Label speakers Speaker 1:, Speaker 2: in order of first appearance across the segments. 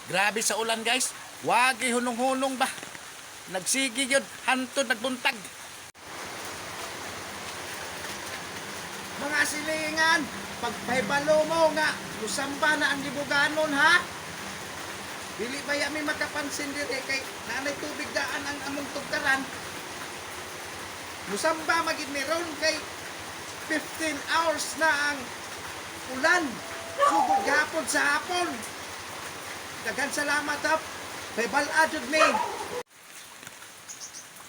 Speaker 1: Grabe sa ulan guys. Wagi hunong-hunong ba. Nagsigi yun. Hantod nagbuntag.
Speaker 2: Mga silingan, pagpaybalo mo nga, musamba na ang libuganon ha. Dili ba yami makapansin dire kay nanay tubig daan ang among tugkaran. Musamba magid meron kay 15 hours na ang ulan. Sugod gapon sa hapon. Daghan salamat ha. Paybala jud mi.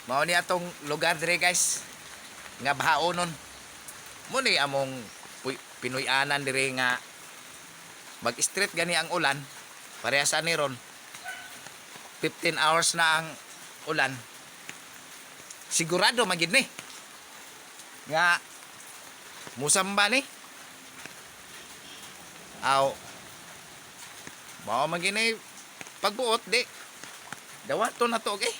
Speaker 1: Mao ni atong lugar dire guys. Nga bahaonon. Muni among Pinoy-anan dire nga mag-street gani ang ulan. Parehas ani ron. 15 hours na ang ulan. Sigurado magid ni. Nga musamba ni. Aw. Mao magid ni pagbuot di. Dawaton na to okay.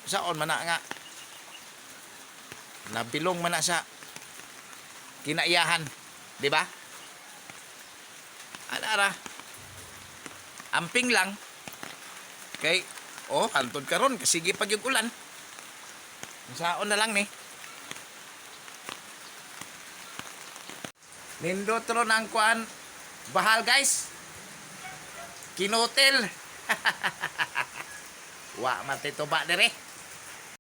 Speaker 1: Saon man na nga. Nabilong man na sa kinaiyahan, di ba? Ara. Amping lang. Kay hantod karon kasige pag yung ulan. Saon na lang ni. Nindot ron ang kuan bahal guys. Kinutil. Wa matito ba dire?